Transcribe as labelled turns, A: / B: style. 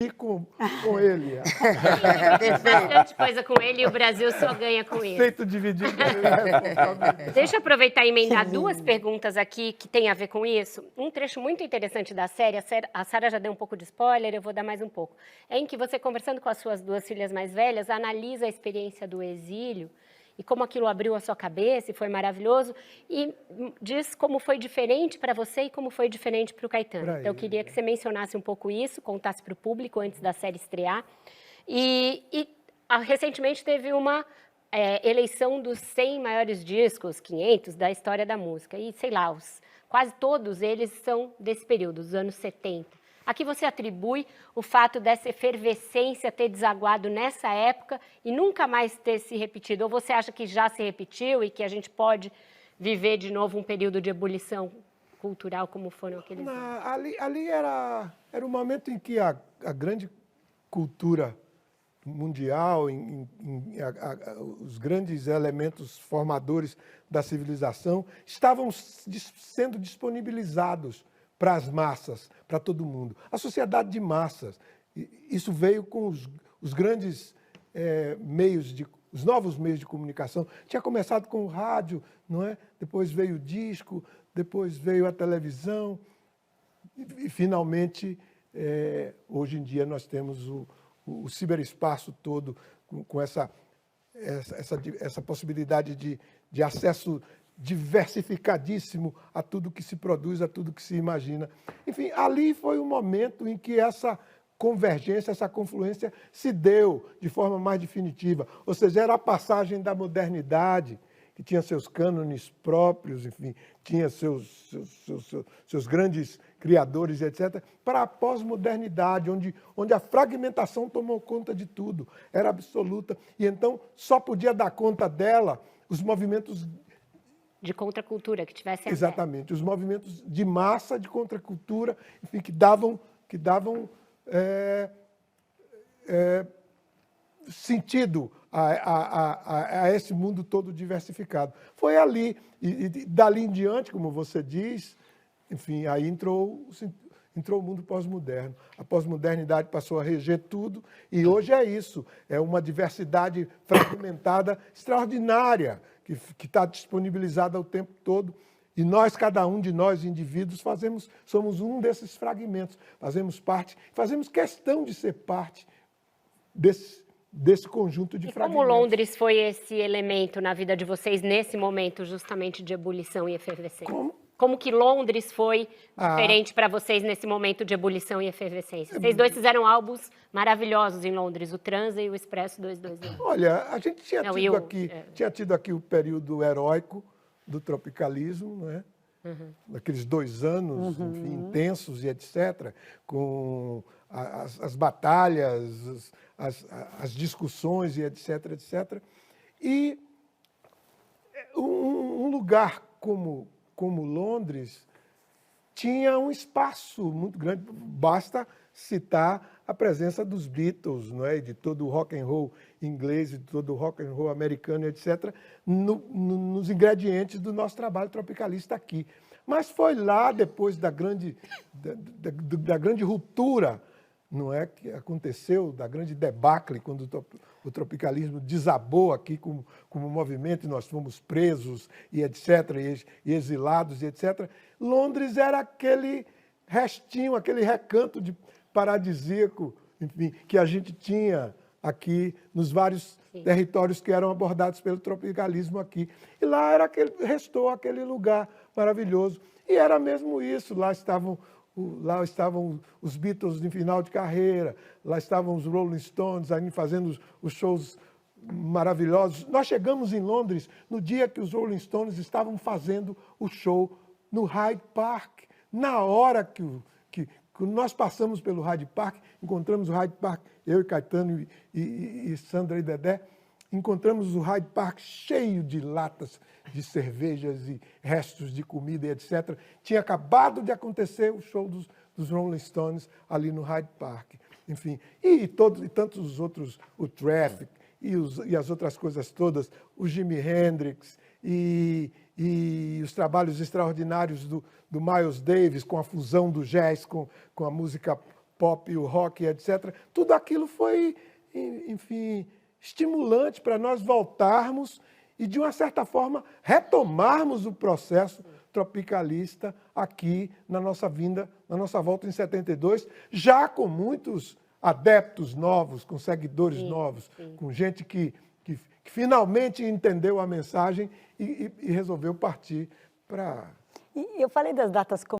A: E com ele.
B: Tem bastante coisa com ele e o Brasil só ganha com isso.
A: Aceito dividir com ele a responsabilidade.
B: Deixa eu aproveitar e emendar duas perguntas aqui que tem a ver com isso. Um trecho muito interessante da série, a Sara já deu um pouco de spoiler, eu vou dar mais um pouco. É em que você, conversando com as suas duas filhas mais velhas, analisa a experiência do exílio e como aquilo abriu a sua cabeça e foi maravilhoso, e diz como foi diferente para você e como foi diferente para o Caetano. Então, eu queria que você mencionasse um pouco isso, contasse para o público antes da série estrear. Recentemente teve uma eleição dos 100 maiores discos, 500, da história da música. E, sei lá, quase todos eles são desse período, dos anos 70. A que você atribui o fato dessa efervescência ter desaguado nessa época e nunca mais ter se repetido? Ou você acha que já se repetiu e que a gente pode viver de novo um período de ebulição cultural como foram aqueles anos?
A: Ali era o momento em que a grande cultura mundial, os grandes elementos formadores da civilização estavam sendo disponibilizados para as massas, para todo mundo. A sociedade de massas, isso veio com os grandes os novos meios de comunicação. Tinha começado com o rádio, não é? Depois veio o disco, depois veio a televisão e finalmente, hoje em dia, nós temos o ciberespaço todo com essa possibilidade de acesso diversificadíssimo a tudo que se produz, a tudo que se imagina. Enfim, ali foi o momento em que essa convergência, essa confluência se deu de forma mais definitiva. Ou seja, era a passagem da modernidade, que tinha seus cânones próprios, enfim, tinha seus grandes criadores, etc., para a pós-modernidade, onde a fragmentação tomou conta de tudo, era absoluta. E então só podia dar conta dela os movimentos
B: de contracultura, que tivessem...
A: Exatamente, os movimentos de massa, de contracultura, enfim, que davam sentido a esse mundo todo diversificado. Foi ali, e dali em diante, como você diz, enfim, aí entrou o mundo pós-moderno. A pós-modernidade passou a reger tudo, e hoje é isso, é uma diversidade fragmentada extraordinária, que está disponibilizada o tempo todo, e nós, cada um de nós, indivíduos, somos um desses fragmentos, fazemos questão de ser parte desse conjunto de fragmentos.
B: E como Londres foi esse elemento na vida de vocês nesse momento justamente de ebulição e efervescência? Como que Londres foi diferente para vocês nesse momento de ebulição e efervescência? Vocês dois fizeram álbuns maravilhosos em Londres, o Transa e o Expresso 221.
A: Olha, a gente tinha tido aqui o período heróico do tropicalismo, não é? Aqueles 2 anos, enfim, intensos e etc., com as batalhas, as discussões e etc., etc. E um lugar como Londres tinha um espaço muito grande. Basta citar a presença dos Beatles, não é? De todo o rock and roll inglês, de todo o rock and roll americano, etc., nos ingredientes do nosso trabalho tropicalista aqui. Mas foi lá, depois da grande ruptura, não é, que aconteceu, da grande debacle, quando o tropicalismo desabou aqui como movimento, e nós fomos presos, e etc., e exilados, e etc. Londres era aquele restinho, aquele recanto paradisíaco, enfim, que a gente tinha aqui nos vários territórios que eram abordados pelo tropicalismo aqui. E lá restou aquele lugar maravilhoso. E era mesmo isso, lá estavam os Beatles em final de carreira, lá estavam os Rolling Stones ainda fazendo os shows maravilhosos. Nós chegamos em Londres no dia que os Rolling Stones estavam fazendo o show no Hyde Park. Na hora que nós passamos pelo Hyde Park, encontramos o Hyde Park, eu e Caetano e Sandra e Dedé, encontramos o Hyde Park cheio de latas de cervejas e restos de comida e etc. Tinha acabado de acontecer o show dos Rolling Stones ali no Hyde Park. Enfim, e tantos os outros, o Traffic e as outras coisas todas, o Jimi Hendrix e os trabalhos extraordinários do Miles Davis, com a fusão do jazz com a música pop, o rock, etc. Tudo aquilo foi, enfim, estimulante para nós voltarmos e, de uma certa forma, retomarmos o processo tropicalista aqui na nossa vinda, na nossa volta em 72, já com muitos adeptos novos, com seguidores novos, com gente que finalmente entendeu a mensagem e resolveu partir para...
C: E eu falei das datas